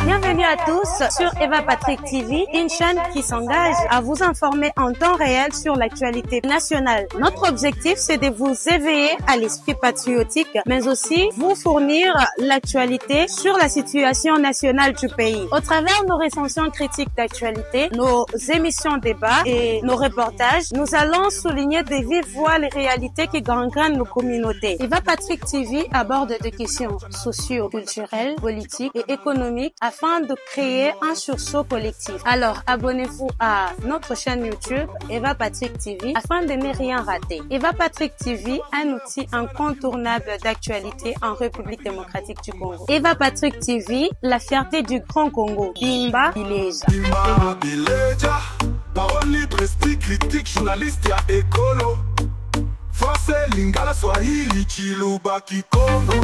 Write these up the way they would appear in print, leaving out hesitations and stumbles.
Bienvenue à tous sur Eva Patrick TV, une chaîne qui s'engage à vous informer en temps réel sur l'actualité nationale. Notre objectif, c'est de vous éveiller à l'esprit patriotique, mais aussi vous fournir l'actualité sur la situation nationale du pays. Au travers nos recensions critiques d'actualité, nos émissions débats et nos reportages, nous allons souligner de vive voix les réalités qui gangrènent nos communautés. Eva Patrick TV aborde des questions socio-culturelles, politiques et économiques afin de créer un sursaut collectif. Alors, abonnez-vous à notre chaîne YouTube Eva Patrick TV afin de ne rien rater. Eva Patrick TV, un outil incontournable d'actualité en République démocratique du Congo. Eva Patrick TV, la fierté du Grand Congo. Bimba Bileja. Bimba Bileja, parole libre, esprit critique, journaliste ya écolo. Français, lingala, swahili, chiluba, kikongo.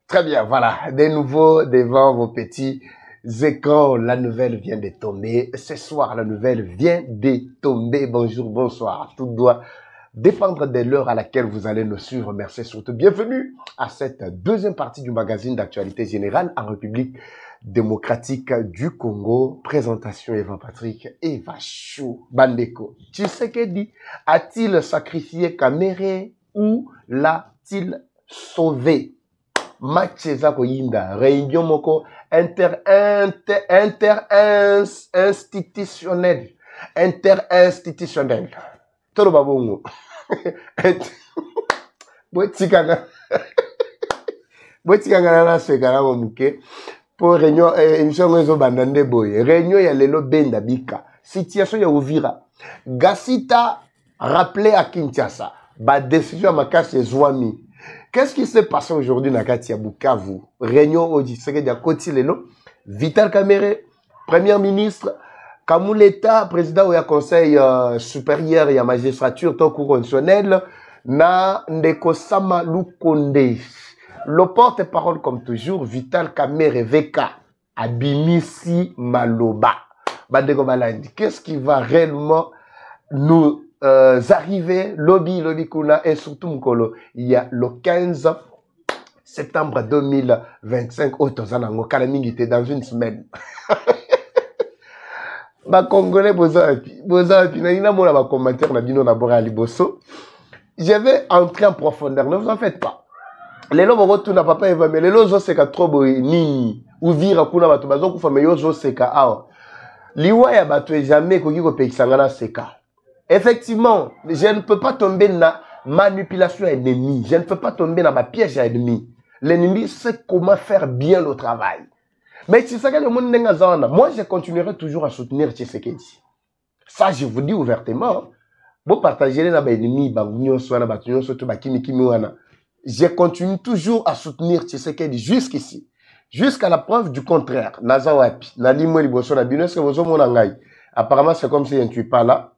Très bien, voilà, de nouveau devant vos petits écrans, la nouvelle vient de tomber. Ce soir, la nouvelle vient de tomber. Bonjour, bonsoir. Tout doit dépendre de l'heure à laquelle vous allez nous suivre. Merci surtout. Bienvenue à cette deuxième partie du magazine d'actualité générale en République démocratique du Congo. Présentation Eva Patrick, Eva Chou, Bandeko. Tshisekedi a-t-il sacrifié Kamere ou l'a-t-il sauvé? Match Zakoyinda, réunion moko interinstitutionnel. Tolo babongo. Botikanga na sekana momuke pour réunion émission ngozo bandande boye. Réunion ya lelo benda bika. Situation ya Uvira. Gasita rappelé à Kinshasa. Ba décision makasi ezwami. Qu'est-ce qui s'est passé aujourd'hui dans Katia Bukavu? Réunion au Tshisekedi à Koti lelo. Vital Kamerhe, Premier ministre, Kamuleta, président du Conseil supérieur et à magistrature tant constitutionnel, na Ndeko Sama Lukonde. Le porte-parole comme toujours, Vital Kamerhe VK, Abimisi Maloba. Bandeko Balandi, qu'est-ce qui va réellement nous arriver, lobby kuna, et surtout Mkolo, il y a le 15 septembre 2025, au Tozanango, Kalamingi était dans une semaine. Ba Congolais, bozapi, na mona ba commentaire na bino na bora liboso. Je vais entrer en profondeur, ne vous en faites pas. Les lots vont retourner à papa Eva, mais les lots zo seka trop ni ou vira kuna bato bazo kufa mais yo zo seka awa. Liwa ya bato jamais koki ko pekisangana seka. Effectivement, je ne peux pas tomber dans la manipulation ennemie. Je ne peux pas tomber dans ma piège à ennemi. L'ennemi sait comment faire bien le travail. Mais Tshisekedi, moi, je continuerai toujours à soutenir Tshisekedi. Ça, je vous dis ouvertement. Vous partagez les ennemis, je continue toujours à soutenir Tshisekedi jusqu'ici. Jusqu'à la preuve du contraire. Apparemment, c'est comme si je ne suis pas là.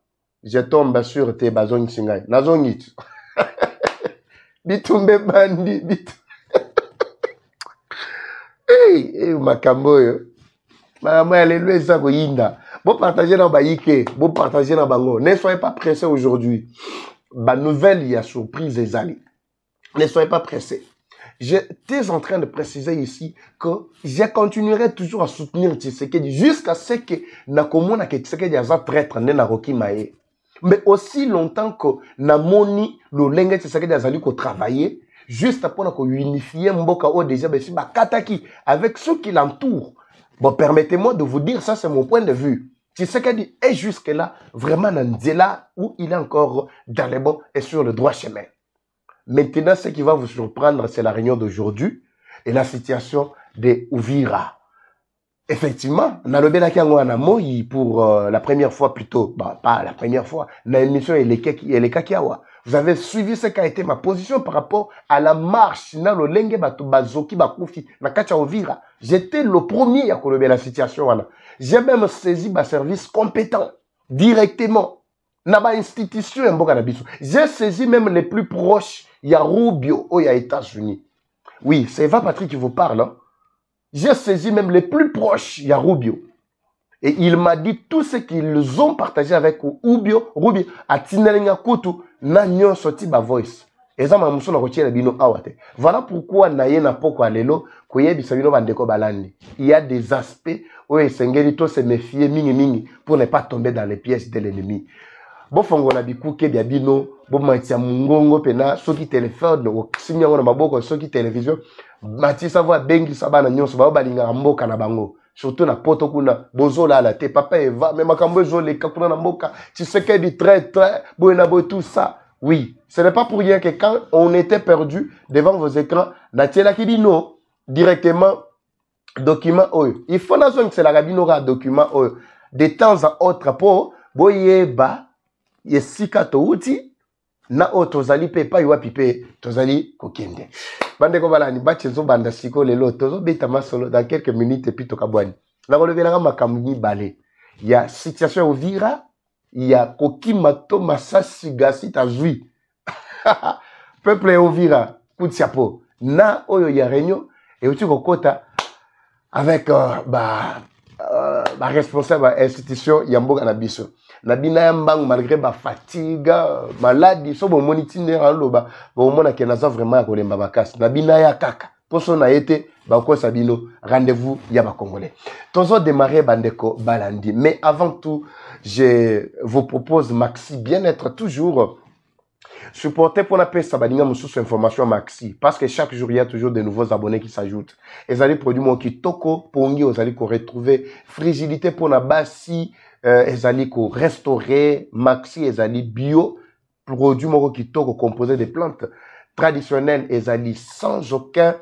Je tombe sur tes bazong singay. Nazongit. Bitumbe bandi. Hey, makambo yo. Maman, alléluia, ça go yinda. Vous partagez dans Baïke. Vous partagez dans Bango. Ne soyez pas pressés aujourd'hui. Ma nouvelle, il y a surprise des alliés. Ne soyez pas pressés. J'étais en train de préciser ici que je continuerai toujours à soutenir Tshisekedi jusqu'à ce que Nakomona que Tshisekedi a traître ne Naroki Maé. Mais aussi longtemps que Namoni le Lenge Tshisekedi a zali ko travailler juste après qu'on unifier Mboka o déjà besi ba kataki avec ceux qui l'entourent. Bon, permettez-moi de vous dire ça, c'est mon point de vue. Tshisekedi est jusque là vraiment dans là où il est encore dans les bons et sur le droit chemin. Maintenant, ce qui va vous surprendre, c'est la réunion d'aujourd'hui et la situation de Uvira. Effectivement, on a le Belaki pour la première fois plutôt, bah, pas la première fois, dans l'émission Elekakiawa. Vous avez suivi ce qu'a été ma position par rapport à la marche dans le Lenge Bazoki Bakufi, na Kacha Uvira. J'étais le premier à colober la situation. J'ai même saisi ma service compétent, directement. Naba institution j'ai saisi même les plus proches. Il y a Rubio, il y a États-Unis. Oui, c'est Eva Patrick qui vous parle. Hein. J'ai saisi même les plus proches, il y a Rubio. Et il m'a dit tout ce qu'ils ont partagé avec Ubio, Rubi, à Tinelinga Kutu, na nyon sorti ba voice. Et ça m'a moussou na rotier la bino awate. Voilà pourquoi naye na poko alelo, koye bisabino bandeko balandi. Il y a des aspects où Sengelito se méfier mingi pour ne pas tomber dans les pièges de l'ennemi. Bon fongo na bikuke bia bino, bon matia mungongo pena, soki téléphone, o sinyango na maboko, soki télévision, mati savoir bengi sabana nyonso ba balinga mboka na bango. Surtout na poto kuna bozo la te papa Eva mais makambo zo le kakuna na mboka tu sais qu'elle dit très bon tout ça oui ce n'est pas pour rien que quand on était perdu devant vos écrans natiela ki bino directement document oyo il faut na zone c'est la rabino ra document oyo de temps à autre pour boyeba yesika to uti na otozali pe pa iwa pipe tozali kokende. Bande ko balani bachezo banda siko lelo tozo beta masolo dans quelques minutes et puis tokabwani. Na kolobela makamuni balé. Il y a situation Uvira, il y a Kokimato Masasi Gasi tazui. Peuple Uvira, Kutiapo. Na oyo ya réunion et uti kokota avec responsable institution Yamboga na biso. Nabina yambang malgré ba fatigue, maladie, so bon monitine loba, bon mona ke naza vraiment ko lemba bakasi. Nabina ya kaka. Poso na été ba ko sabino rendez-vous ya ba congolais. Tozo démarrer bandeko balandi, mais avant tout, je vous propose Maxi bien-être toujours supporter pour la paix sabaninga mususu information Maxi parce que chaque jour il y a toujours de nouveaux abonnés qui s'ajoutent. Ezali produit mo kitoko pongi ozali ko retrouver fragilité pour na basi ezali ko restaurer Maxi ezali bio produit mo kitoko composé de plantes traditionnelles ezali sans aucun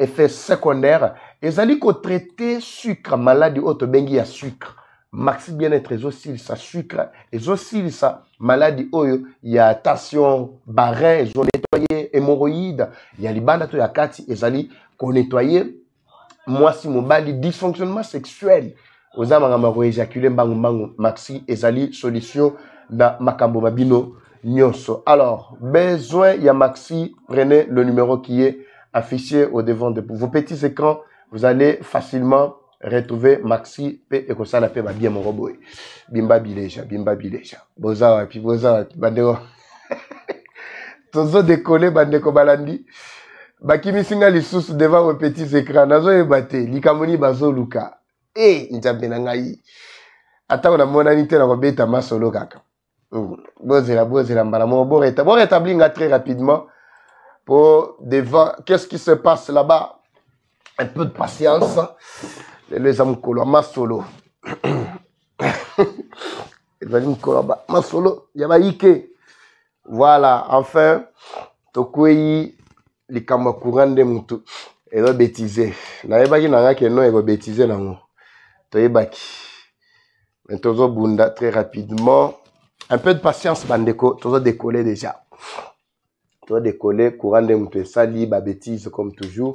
effet secondaire ezali ko traiter sucre maladie auto bengi ya sucre. Maxi bien-être aussi ça sucre et aussi ça maladie oyo ya tension barré ils ont nettoyé hémorroïdes il y a libanda to ya kati ezali ko nettoyer moi si mobali dysfonctionnement sexuel ozama ngama éjaculer mbangu Maxi ezali solution na makambo mabino nyonso. Alors besoin ya Maxi, prenez le numéro qui est affiché au devant de vos petits écrans, vous allez facilement retrouver Maxi pe ekosala pe ba bien mon robot bimba bileja boza bandeko tozo décoller bandeko balandi bakimi singa lisusu devant vos petits écrans nazo ebate likamoni bazo luka nzambe na ngai ata na monani te na ko beta masolo kaka bozela mbala mo bo rétablir très rapidement pour devant qu'est-ce qui se passe là-bas, un peu de patience. Les amis ma solo. Les amis ma solo. Yaba ike. Voilà, enfin, tokwei li kamba courant de mutu. Ero bêtiser. Na yebaki na ngaki no ero bêtiser nango. Toyebaki. Tozo bunda très rapidement. Un peu de patience bandeko, tozo décoller déjà. Tozo décoller courant de mutu sali ba bêtise comme toujours.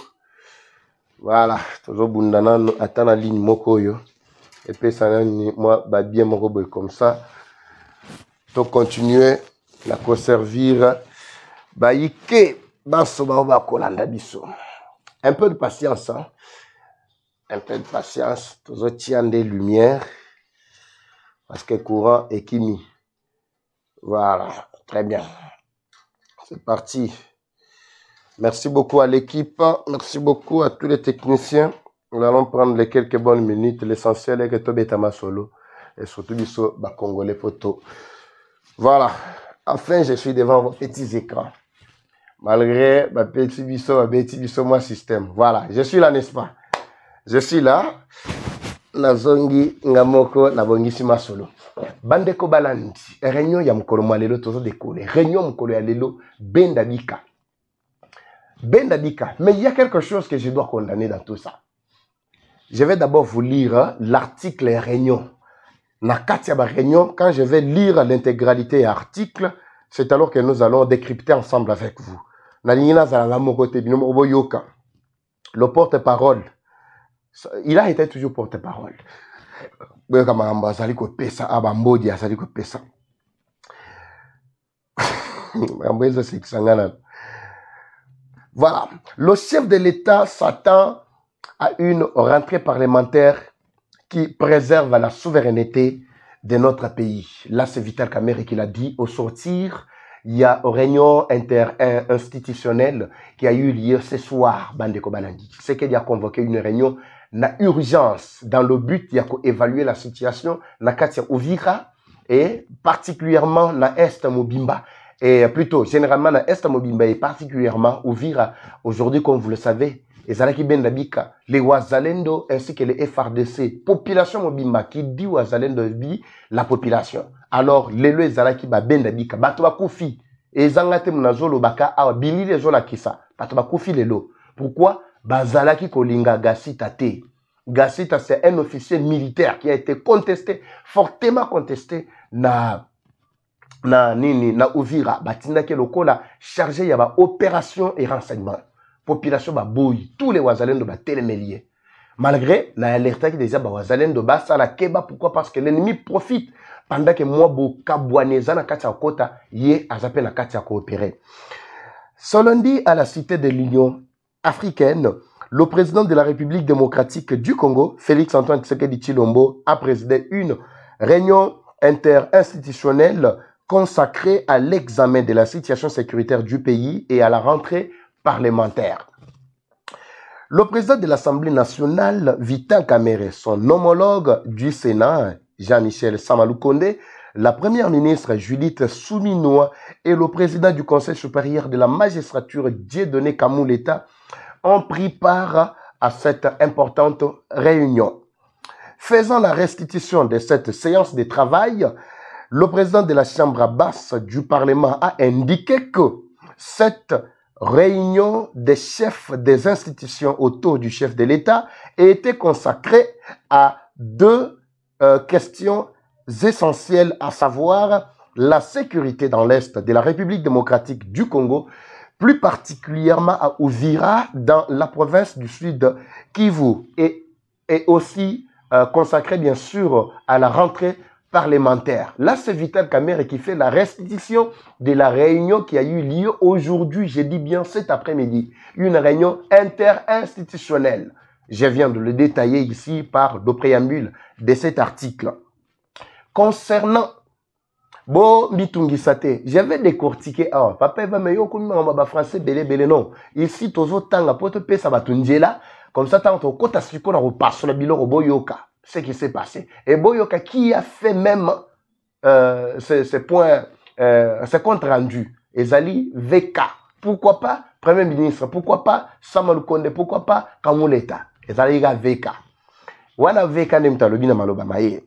Voilà, toujours bundana attend la ligne mokoyo et puis ça moi ba bien mon robot comme ça. Donc continuer la conserver ba ike baso ba kolanda biso. Un peu de patience hein. Un peu de patience, toujours tient des lumières parce que courant est kimi. Voilà, très bien. C'est parti. Merci beaucoup à l'équipe, merci beaucoup à tous les techniciens. Nous allons prendre les quelques bonnes minutes. L'essentiel est que tout est solo et surtout du congolais photo. Voilà. Enfin, je suis devant vos petits écrans. Malgré ma petit biso, moi système. Voilà. Je suis là, n'est-ce pas? Je suis là. Nazongi ngamoko nabongisi masolo. Bandeko balandi. Réunion ya mkolo malelo tozo décoller. Réunion mkolo ya lelo bendabika. Bendabika, mais il y a quelque chose que je dois condamner dans tout ça. Je vais d'abord vous lire l'article réunion. Na katia ba réunion, quand je vais lire l'intégralité et article, c'est alors que nous allons décrypter ensemble avec vous. Na lingina za la mokote binomo oboyoka. Le porte-parole, il a été toujours porte-parole. Boyoka mamba zali ko pesa abambodi azali ko pesa. Ambezo sikisangana. Voilà, le chef de l'État s'attend à une rentrée parlementaire qui préserve la souveraineté de notre pays. Là, c'est Vital Kamerhe qui l'a dit. Au sortir, il y a une réunion interinstitutionnelle qui a eu lieu ce soir, Bandeko Balandi. C'est qu'il a convoqué une réunion na urgence dans le but d'évaluer la situation na Katia Uvira et particulièrement na Est Mobimba. Et plutôt, généralement, na Est Mobimba et particulièrement Uvira. Aujourd'hui, comme vous le savez, Ezalaki Bendabika, les Wazalendo ainsi que les FRDC, population Mobimba qui dit Wazalendo bi la population. Alors, les lois Ezalaki Bendabika, Batoba Koufi, Ezangate Munazolo Baka, Awa Bili les Zola Kisa, Batoba Koufi les lots. Pourquoi? Bazalaki Kolinga Gassita Te. Gassita, c'est un officier militaire qui a été contesté, fortement contesté, na Uvira, Batinda ke lokola chargé yaba opération et renseignement. Population ba boui, tous les Wazalendo ba télémélier. Malgré la alerte qui déjà ba Wazalendo ba ça la keba, pourquoi? Parce que l'ennemi profite pendant que moi bo kabouaneza na katia kota yé azape na katia coopérer. Ce lundi à la cité de l'Union africaine, le président de la République démocratique du Congo, Félix Antoine Tshisekedi Tshilombo, a présidé une réunion interinstitutionnelle consacrée à l'examen de la situation sécuritaire du pays et à la rentrée parlementaire. Le président de l'Assemblée nationale, Vital Kamerhe, son homologue du Sénat, Jean-Michel Samaloukonde, la première ministre Judith Suminwa et le président du Conseil supérieur de la magistrature, Dieudonné Kamuleta, ont pris part à cette importante réunion. Faisant la restitution de cette séance de travail, le président de la Chambre basse du Parlement a indiqué que cette réunion des chefs des institutions autour du chef de l'État a été consacrée à deux questions essentielles, à savoir la sécurité dans l'Est de la République démocratique du Congo, plus particulièrement à Uvira, dans la province du Sud Kivu, et aussi consacrée bien sûr à la rentrée parlementaire. Là, c'est Vital Kamerhe qui fait la restitution de la réunion qui a eu lieu aujourd'hui, je dis bien cet après-midi, une réunion interinstitutionnelle. Je viens de le détailler ici par le préambule de cet article. Concernant Bon, Mitungisate, j'avais décortiqué. Ah, papa va me yokoumi en français belé non. Ici, tozo tanga pote pe ça va tunjela. Comme ça, tant que kota siko na repasse le bilan au Boyoka. Ce qui s'est passé. Et Boyoka qui a fait même ce point, ce compte rendu. Ezali VK. Pourquoi pas Premier ministre? Pourquoi pas Samuel Konde? Pourquoi pas Kamuleta? Ezali ga VK. Wana VK nemta lobina maloba maye.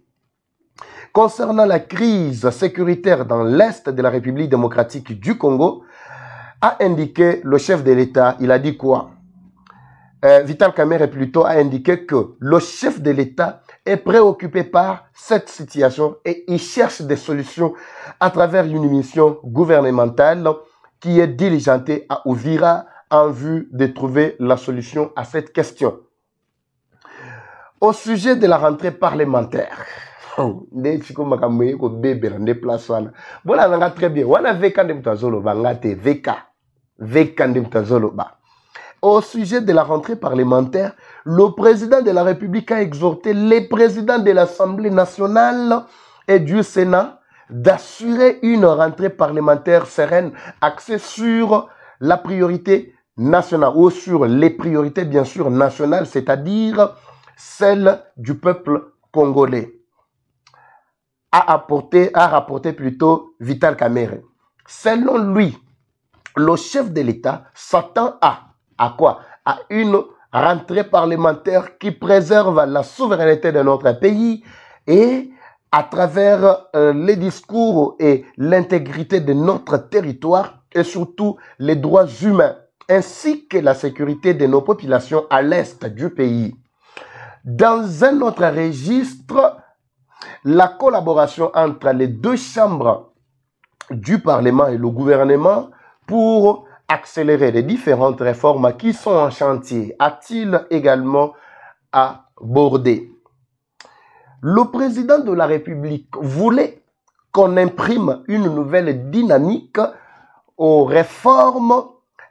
Concernant la crise sécuritaire dans l'Est de la République démocratique du Congo, a indiqué le chef de l'État, il a dit quoi? Vital Kamerhe plutôt a indiqué que le chef de l'État est préoccupé par cette situation et il cherche des solutions à travers une mission gouvernementale qui est diligentée à Uvira en vue de trouver la solution à cette question. Au sujet de la rentrée parlementaire, très bien. Au sujet de la rentrée parlementaire, le président de la République a exhorté les présidents de l'Assemblée nationale et du Sénat d'assurer une rentrée parlementaire sereine axée sur la priorité nationale ou sur les priorités bien sûr nationales, c'est-à-dire celle du peuple congolais. A rapporté plutôt Vital Kamerhe. Selon lui, le chef de l'État s'attend à quoi? À une rentrée parlementaire qui préserve la souveraineté de notre pays et à travers les discours et l'intégrité de notre territoire et surtout les droits humains ainsi que la sécurité de nos populations à l'est du pays. Dans un autre registre, la collaboration entre les deux chambres du Parlement et le gouvernement pour accélérer les différentes réformes qui sont en chantier a-t-il également abordé. Le président de la République voulait qu'on imprime une nouvelle dynamique aux réformes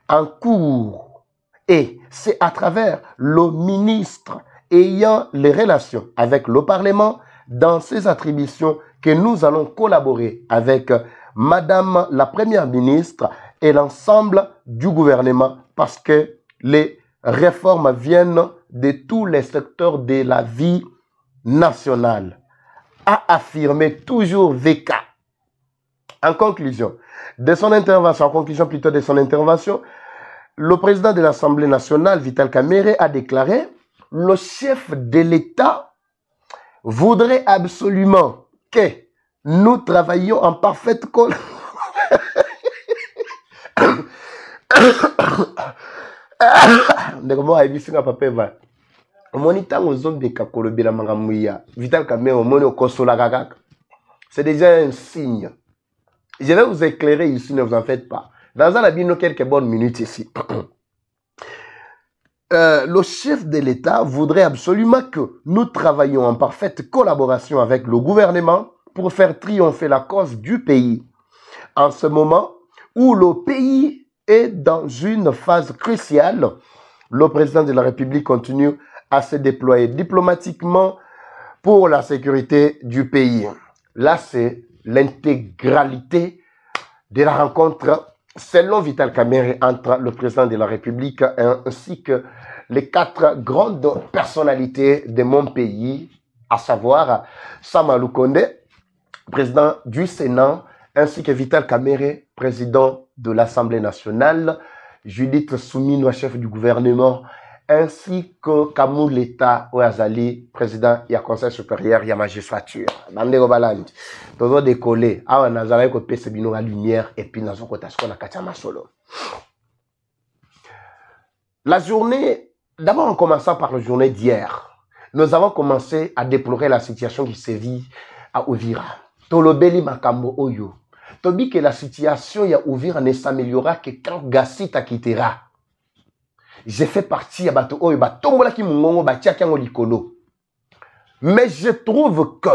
en cours. Et c'est à travers le ministre ayant les relations avec le Parlement dans ces attributions que nous allons collaborer avec Madame la Première ministre et l'ensemble du gouvernement parce que les réformes viennent de tous les secteurs de la vie nationale, a affirmé toujours VK. En conclusion de son intervention, le président de l'Assemblée nationale, Vital Kamerhe, a déclaré « Le chef de l'État voudrait absolument que nous travaillions en parfaite collaboration. » C'est déjà un signe. Je vais vous éclairer ici, ne vous en faites pas. Dans un habit, nous quelques bonnes minutes ici. Le chef de l'État voudrait absolument que nous travaillions en parfaite collaboration avec le gouvernement pour faire triompher la cause du pays. En ce moment où le pays est dans une phase cruciale, le président de la République continue à se déployer diplomatiquement pour la sécurité du pays. Là, c'est l'intégralité de la rencontre, selon Vital Kamerhe, entre le président de la République ainsi que les 4 grandes personnalités de mon pays, à savoir Sama Lukonde, président du Sénat, ainsi que Vital Kamerhe, président de l'Assemblée nationale, Judith Soumino, chef du gouvernement, ainsi que Kamou Leta Ouazali, président du Conseil supérieur de la magistrature. Bandego Balandi, nous avons décollé, nous avons fait la lumière et puis nous avons fait solo. La journée, d'abord en commençant par la journée d'hier, nous avons commencé à déplorer la situation qui sévit à Uvira. Tolobeli Makambo Oyo. Tobi que la situation à Uvira ne s'améliorera que quand Gassita quittera. J'ai fait partie à Bato Oyo, Batombola ki Mungongo, Batiakiango Likolo. Mais je trouve que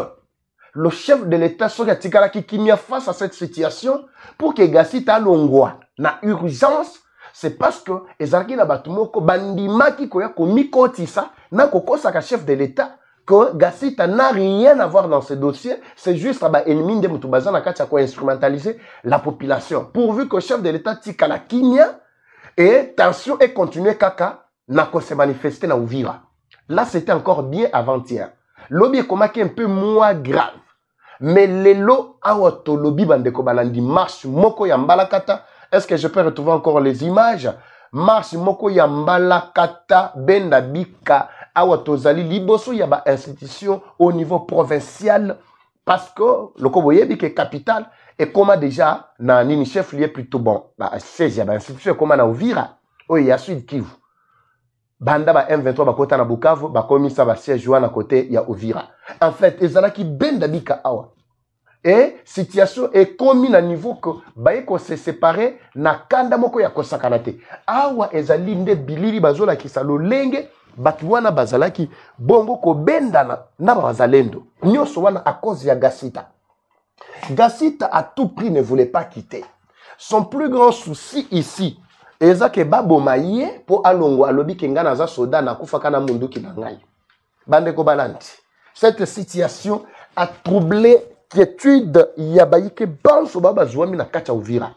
le chef de l'État, Soka Tikala qui mis face à cette situation, pour que Gassita Longwa, na urgence, c'est parce que Ezarki na Batumoko, Bandima ki koya komiko tisa, na koko saka chef de l'État, que Gassita n'a rien à voir dans ce dossier, c'est juste à ennemi de Moutoubaza pour instrumentaliser la population. Pourvu que le chef de l'État Tikala Kimia et tension est continuée kaka n'a se manifester na Uvira. Là c'était encore bien avant-hier. Lobby est comme un peu moins grave. Mais les lots awato lobby bandeko balandi marche moko yambalakata. Est-ce que je peux retrouver encore les images? Marche moko yambalakata benda bika awatozali liboso yaba institution au niveau provincial parce que le Koboyebi qui est capitale et comme déjà na nini chef lié plutôt bon bah c'est yaba institution comme na Uvira o ya Sud Kivu banda ba M23 ba kota na Bukavu ba komisa ba siège na côté ya Uvira en fait ezala ki benda bika awa et situation est commis à niveau que baeko se séparer na kanda moko ya kosakanate awa ezali nde bilili bazola ki salo lenge Batuana bazalaki bongo ko bendana na bazalendo. Nyoso wana à cause ya Gassita. Gassita à tout prix ne voulait pas quitter. Son plus grand souci ici, ezake babo maye pour alongo alobi kengana za soda na kufaka na mundu kinangai. Bande ko balanti. Cette situation a troublé quiétude yabaïke banso baba zouami na kacha Uvira.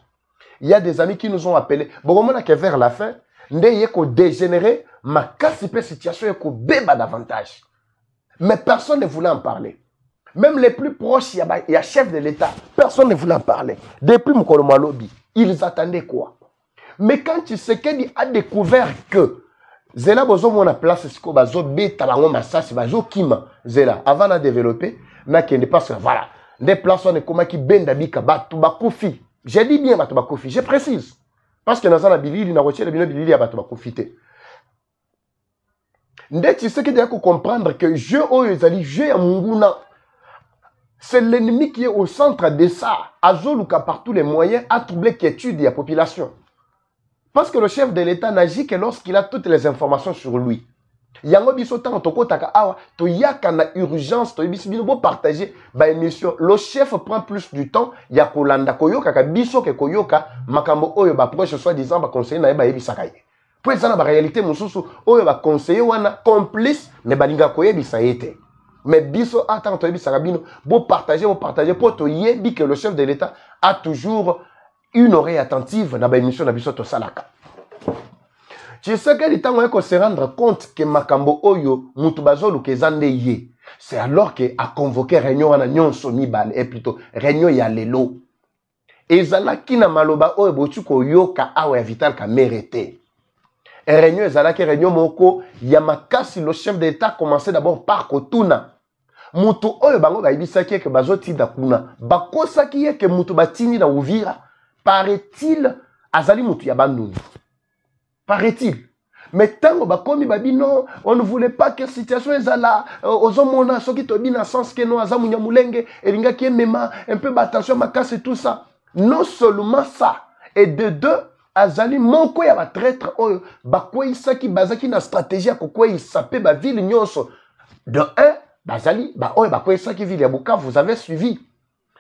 Il y a des amis qui nous ont appelés. Bon, que vers la fin, ndeye ko dégénérer ma casse situation est qu'on béba davantage. Mais personne ne voulait en parler. Même les plus proches, il y a chef de l'État, personne ne voulait en parler. Depuis Mkoloma Lobby, ils attendaient quoi? Mais quand Tshisekedi a découvert que Zela bozo mona place siko bazo beta bango masasi bazo kima Zela avant de développer na kende parce que voilà des personnes comme qui benda bika batu bakufi. J'ai dit bien batu bakufi, je précise. Parce que dans la bilili na rotier le bilili ya batu bakufité. Tu sais qu'il y a comprendre que jeu oyezali jeu à Munguna, c'est l'ennemi qui est au centre de ça. Azoluka par tous les moyens a troublé quiétude de la population. Parce que le chef de l'État n'agit que lorsqu'il a toutes les informations sur lui. Yango bisotan toko taka awa to yaka na urgence to bisibino bo partager ba émission. Le chef prend plus du temps ya kolanda koyoka ka biso ke koyoka makambo oyo ba proche soit disant ba conseiller na ba yebisakaye. po eza na baréalité mosusu oyo baconseiller wana complice me balinga koyebisa ye te. Mais biso attend toyebisaka bino bo partager po toyebi que le chef de l'État a toujours une oreille attentive na baémission na biso tosalaka. Tu sais que l'État ko se rendre compte que makambo oyo mutu bazoluka eza nde ye. C'est alors que a convoqué réunion wana nyonso mibale et plutôt réunion ya lelo. Ezalaki na maloba oyo botu koyoka awa ya Vital Kamerhe te. Réunion ezalaki réunion moko ya makasi le chef d'État commençait d'abord par kotuna. Mutu oyo bango bayibisaki ke bazotinda kuna. Bakosaki ye ke mutu batindi na Uvira. Paraît-il azali mutu ya banduni. Paraît-il. Mais tant bakomi babi non, on ne voulait pas que situation ezala ozomona soki tobi na sens que non azamu nyamulenge elinga ki mema un peu attention makasi et tout ça. Non seulement ça et de deux azali moko ya batraître oyo bakoyisaki bazaki na stratégie kokoyisa pe ba ville nyonso. De un bazali ba oyo bakoyisaki ville ya Bukavu, vous avez suivi.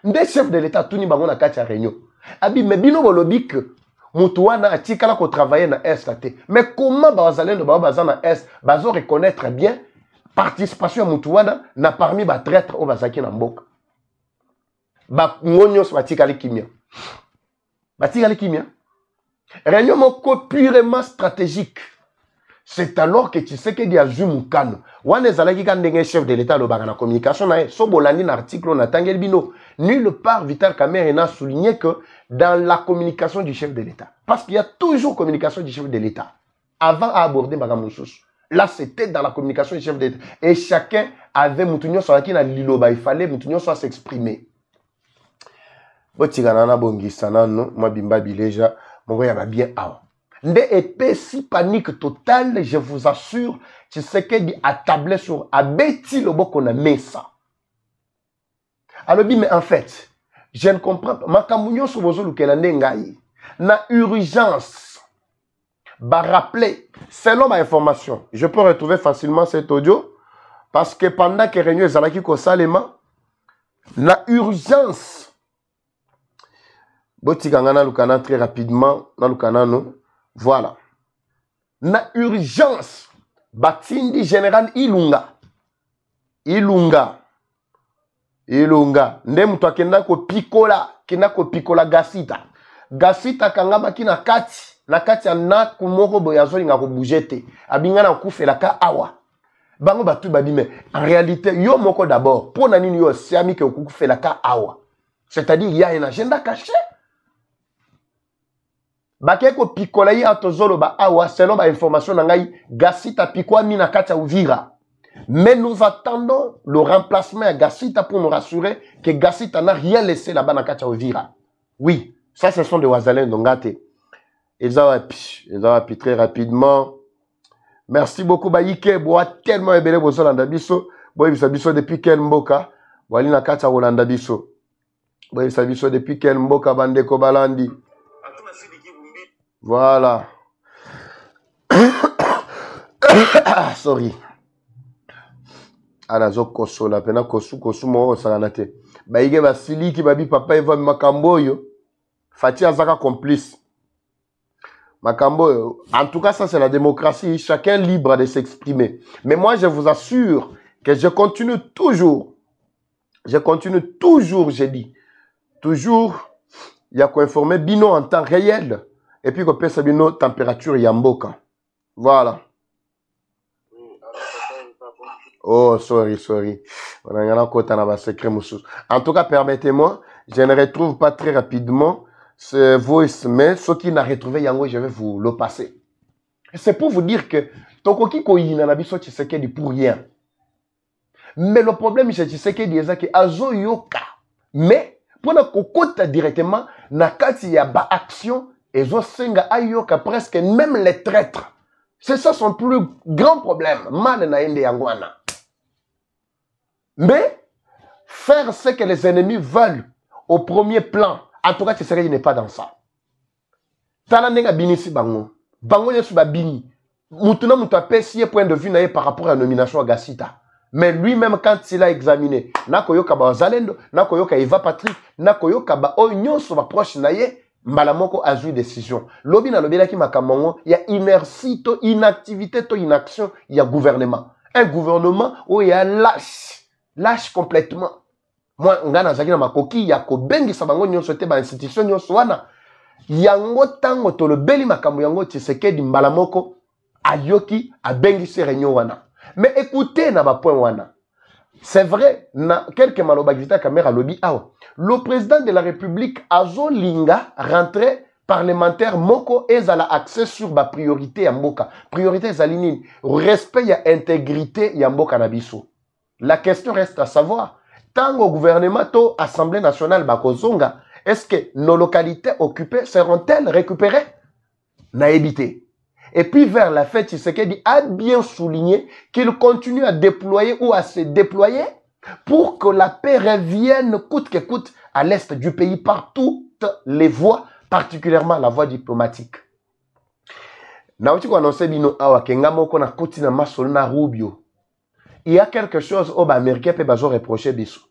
Nde chef de l'État tuni bango na kati ya réunion. Abi me bino bolobi que mutu wana atikala ko travailler na Est te. Mais comment bazalendo ba bazana Est bazo reconnaître bien participation ya mutu wana na parmi ba traître o bazaki na mboka. Ba ngonyo so batikali kimia. Batikali kimia. Réunion moko purement stratégique. C'est alors que tu sais que dia Zumukano. Wane zalaki ka ndenge chef de l'État lo baka na communication na so bolandi na article na tangel bino. Nulle part Vital Kamerhe n'a souligné que dans la communication du chef de l'État. Parce qu'il y a toujours communication du chef de l'État. Avant à aborder Bagamoussous. Là, c'était dans la communication du chef de l'État. Et chacun avait Moutounio sur qui na liloba. Il fallait Moutounio soit s'exprimer. Botiganana bongisana no, moi bimba bileja, mon gars va bien awa. Nde épée si panique totale, je vous assure, tu sais que dit attablé sur abeti le boko na mesa. Alors, mais en fait, je ne comprends pas. Makamunyo sur vos ngai na urgence. Ba rappeler, selon ma information, je peux retrouver facilement cet audio parce que pendant que réunion ezalaki ko salema, na urgence. Botikangana lukana très rapidement, na lukana no. Voilà. Na urgence. Batindi général Ilunga. Ilunga. Nde mutu akenda ko pikola Gasita. Gasita kangama ki na kati ya naku moko boyazoli nga ko bougete. Abinga na kufela ka awa. Bango batu babime. En réalité, yo moko d'abord. Pour nani yo siami ke kufela ka awa. C'est-à-dire, il y a une agenda caché. Bakeko pikola yi atozolo ba awa selon ba information na ngai Gasita pikwa mina kati ya Uvira. Mais nous attendons le remplacement à Gasita pour nous rassurer que Gasita n'a rien laissé là-bas dans kati ya Uvira. Oui, ça ce sont des Wazalens Ndongate. Ils ont appris très rapidement. Merci beaucoup Baïke, boa tellement ebele bozolanda biso, boye biso depuis quel mboka, wali na kati ya Rolanda biso. Boye biso depuis quel mboka bandeko balandi. Voilà. Sorry. Anazo kosola pena kosu mo sanate. Baige basili ki babi papa eva makamboyo. Fati azaka complice. Makamboyo. En tout cas, ça c'est la démocratie. Chacun libre de s'exprimer. Mais moi, je vous assure que je continue toujours, j'ai dit. Toujours, il y a quoi informer Bino en temps réel. Et puis, qu'on peut savoir température yamboka. Voilà. Oh, sorry. En tout cas, permettez-moi, je ne retrouve pas très rapidement ce voice, mais ce qui n'a retrouvé yango, je vais vous le passer. C'est pour vous dire que Tokoki Koyina Nabiso Tshisekedi pour rien. Mais le problème, c'est Tshisekedi est que Azo Yoka. Mais, pour na kokota directement, nakati ya ba action, Ezo Senga Ayoka presque même les traîtres. C'est ça son plus grand problème. Mal na ende yangwana. Mais, faire ce que les ennemis veulent au premier plan, en tout cas, Tshisekedi n'est pas dans ça. Tala nenga binisi bango. Bango yesu ba bini. Mutuna muta pesiye point de vue naye par rapport à la nomination à Gasita. Mais lui-même, quand il a examiné, na koyoka ba Zalendo, na koyoka Eva Patrick, na koyoka ba Onyon sur ma proche naye, Mbalamoko a eu décision. Lobi na lobi la ki makamongo, il y a inertie, to inactivité, to inaction, il y a gouvernement. Un gouvernement où il y a lâche complètement. Moi, ngana zaki na makoki, ya ko bengi sabango nyonso te ba institution nyonso wana. Yango tango to le beli makambo yango Tshisekedi Mbalamoko ayoki a bengi se réunion wana. Mais écoutez na ba point wana. C'est vrai, na quelques malobagita caméra lobby awa. Le président de la République Azo Linga rentré parlementaire moko ezala accès sur ba priorité ya mboka. Priorité zalinine, respect ya intégrité ya mboka na biso. La question reste à savoir, tango gouvernement to Assemblée nationale bakozonga, est-ce que nos localités occupées seront-elles récupérées? Na évité. Et puis vers la fête, Tshisekedi a bien souligné qu'il continue à déployer ou à se déployer pour que la paix revienne coûte que coûte à l'est du pays par toutes les voies, particulièrement la voie diplomatique. Il y a quelque chose aux Américains qui peuvent reprocher Bissou.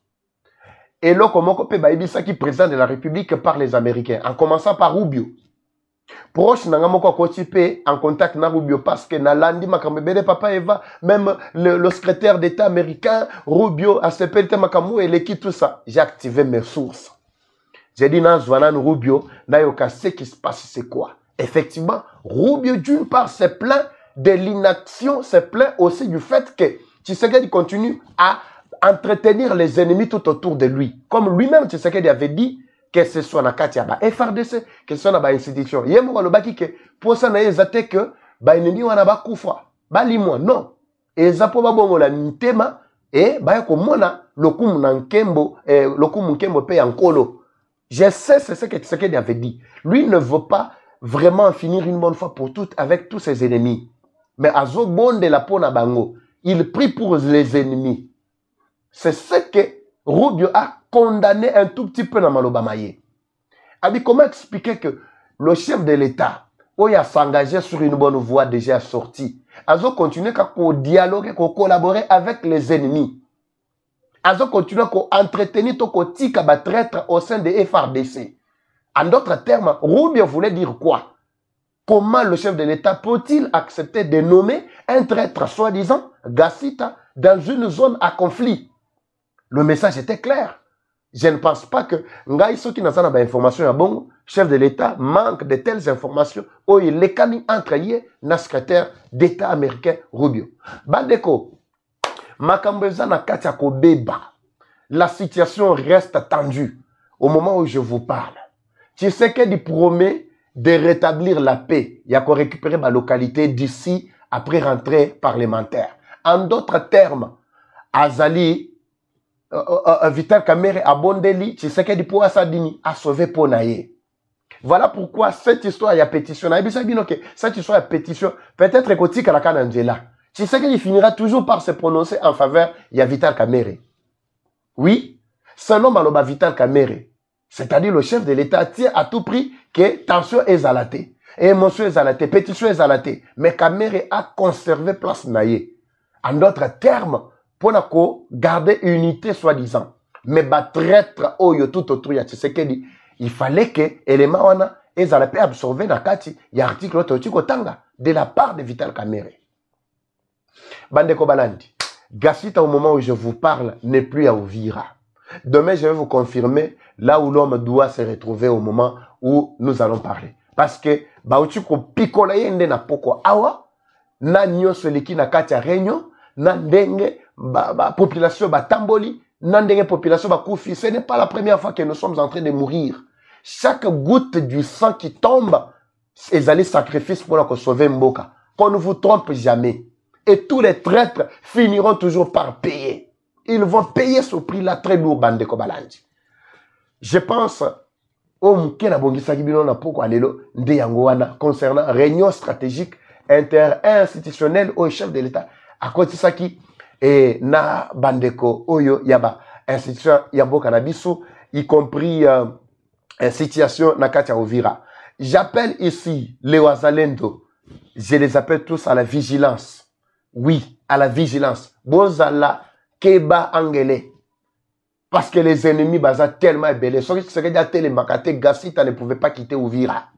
Et là, comment on peut qui président de la République par les Américains, en commençant par Rubio. Proche nangamoko kotipe en contact na Rubio parce que na landi makambebele papa Eva même le secrétaire d'État américain Rubio a s'appelé makamu et l'équipe tout ça. J'ai activé mes sources. J'ai dit nan zwanan Rubio na yoka ce qui se passe c'est quoi? Effectivement, Rubio d'une part se plaint de l'inaction, se plaint aussi du fait que Tshisekedi continue à entretenir les ennemis tout autour de lui. Comme lui-même Tshisekedi avait dit que ce soit na kati ya ba FRDC, que ce soit na ba institution. Yemo ko lobaki que pour ça na ezate que ba ennemi wana ba kufa, ba limwa non. Ezapo ba bongo la ntema et ba ko mona lokumu na nkembo lokumu nkembo pe yankolo. Je sais c'est ce que Tshisekedi avait dit. Lui ne veut pas vraiment finir une bonne fois pour toutes avec tous ses ennemis. Mais azo bonde la pona bango, il prie pour les ennemis. C'est ce que Rubio a condamné un tout petit peu dans Maloba Maye. Abi, comment expliquer que le chef de l'État, où il a s'engagé sur une bonne voie déjà sortie, a continué à dialoguer, à collaborer avec les ennemis. A continué à entretenir ton tika traître au sein des FRDC. En d'autres termes, Rubio voulait dire quoi? Comment le chef de l'État peut-il accepter de nommer un traître soi-disant Gassita dans une zone à conflit? Le message était clair. Je ne pense pas que Ngaïso qui n'a pas d'informations à bon, chef de l'État manque de telles informations où il est cani entre le secrétaire d'État américain Rubio. Bandeko, Makambeza na katia kobeba. La situation reste tendue au moment où je vous parle. Tshisekedi promet de rétablir la paix. Il y a qu'à récupérer ma localité d'ici après rentrée parlementaire. En d'autres termes, Azali Vital Kamerhe Abondeli, Tshisekedi pour Assadini a sauvé Ponaye. Voilà pourquoi cette histoire y a pétition. Cette histoire y a pétition. Peut-être que la Kanangela. Tshisekedi finira toujours par se prononcer en faveur de Vital Kamerhe. Oui, selon Maloba Vital Kamerhe, c'est-à-dire le chef de l'État tient à tout prix que tension est zalatée, émotion est zalatée, pétition est zalatée. Mais Kamerhe a conservé place naye. En d'autres termes, pour garder unité soi-disant. Mais traître oyo tout autour ya Tshisekedi, il fallait que élément wana ezalape absorber na kati ya article ototiko tanga de la part de Vital Kamerhe. Bandeko Balandi, Gassita au moment où je vous parle n'est plus à Uvira. Demain je vais vous confirmer là où l'homme doit se retrouver au moment où nous allons parler. Parce que bautiko pikola yende na poko awa na nyoso liki na kati ya réunion na ndenge population tamboli, nandenge population koufi. Ce n'est pas la première fois que nous sommes en train de mourir. Chaque goutte du sang qui tombe, c'est les sacrifices pour nous sauver Mboka. Qu'on ne vous trompe jamais. Et tous les traîtres finiront toujours par payer. Ils vont payer ce prix-là très lourd, Bandeko Balandi. Je pense au Mukena Bongisa Kibino na poko alelo nde yango wana concernant réunion stratégique interinstitutionnelle au chef de l'État. À côté de ça qui et na bandeko oyo yaba institution yabo kanabisu y compris situation na katia Uvira. J'appelle ici les Wazalendo, je les appelle tous à la vigilance. Oui, à la vigilance. Bozala keba angele. Parce que les ennemis baza tellement ébellés. Ce qui serait tellement makate, Gasita ne pouvait pas quitter Uvira.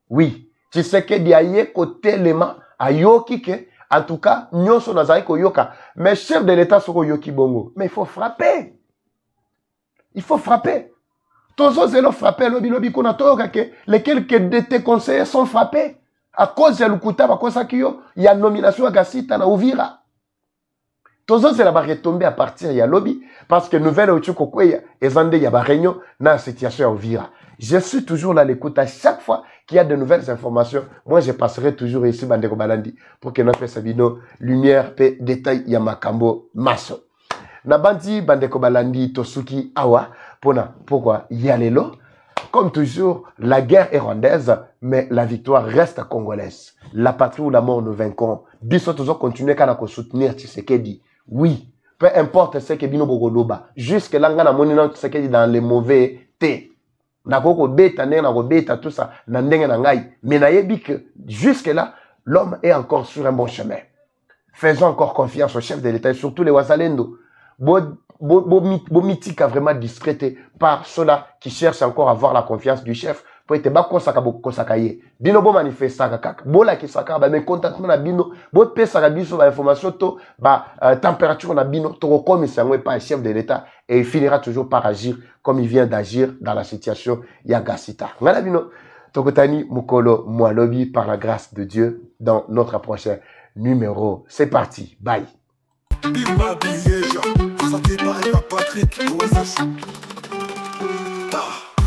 Oui. Tu sais que diaye côté lema a yoki que, en tout cas, nyonso nazari ko yoka. Mais chef de l'État soko yoki bongo. Mais il faut frapper. Il faut frapper. Tozo zelo frapper lobi lobi kuna toyoka que les quelques de tes conseillers sont frappés. À cause de l'Ukuta, à cause de il y a nomination à Gasita na Uvira. Tozo c'est la barre retombée à partir il y a lobby parce que nouvelle Ochoko Kweya et Zande y a réunion dans la situation à Uvira. Je suis toujours là à l'écoute à chaque fois qu'il y a de nouvelles informations. Moi je passerai toujours ici Bandeko Balandi pour que notre Sabino lumière pe détail ya makambo maso. Nabandi Bandeko Balandi Tosuki Awa pourquoi y a lelo. Comme toujours, la guerre est rwandaise, mais la victoire reste congolaise. La patrie ou la mort nous vaincront. Biso toujours continuer à soutenir Tshisekedi. Oui, peu importe ce que bino bogoloba. Jusque là, ngana monina Tshisekedi dans les mauvais thé. Nakoko beta, nako beta, tout ça, nandenge nangai. Mais nayebi que jusque là, l'homme est encore sur un bon chemin. Faisons encore confiance au chef de l'État et surtout les Wazalendo. Bomitika vraiment discrété par ceux-là qui cherchent encore à avoir la confiance du chef pour être bas kosakaye. Bino bo manifesta kaka. Bola ki saka ba mécontentement na bino, bo pesa ka biso ba information to ba température na bino to comme ça pas chef de l'État et il finira toujours par agir comme il vient d'agir dans la situation ya Gasita. Ngala bino tokotani mukolo mwalobi par la grâce de Dieu dans notre prochain numéro. C'est parti. Bye.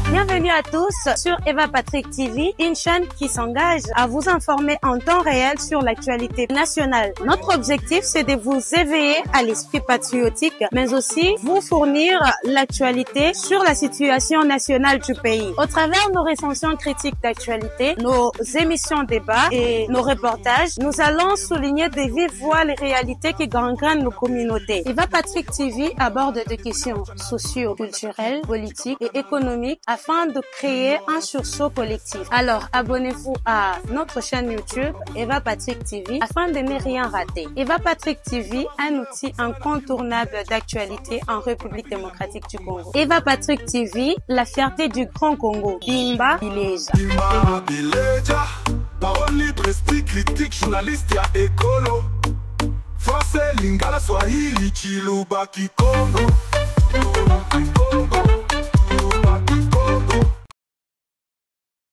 Bienvenue à tous sur Eva Patrick TV, une chaîne qui s'engage à vous informer en temps réel sur l'actualité nationale. Notre objectif, c'est de vous éveiller à l'esprit patriotique, mais aussi vous fournir l'actualité sur la situation nationale du pays. Au travers de nos recensions critiques d'actualité, nos émissions débats et nos reportages, nous allons souligner de vive voix les réalités qui gangrènent nos communautés. Eva Patrick TV aborde des questions socio-culturelles, politiques et économiques afin de créer un sursaut collectif. Alors, abonnez-vous à notre chaîne YouTube Eva Patrick TV afin de ne rien rater. Eva Patrick TV, un outil incontournable d'actualité en République démocratique du Congo. Eva Patrick TV, la fierté du Grand Congo. Bimba Bileja. Bimba Bileja, parole libre, esprit critique, journaliste ya écolo. Français, Lingala, Swahili, Chiluba, Kikongo.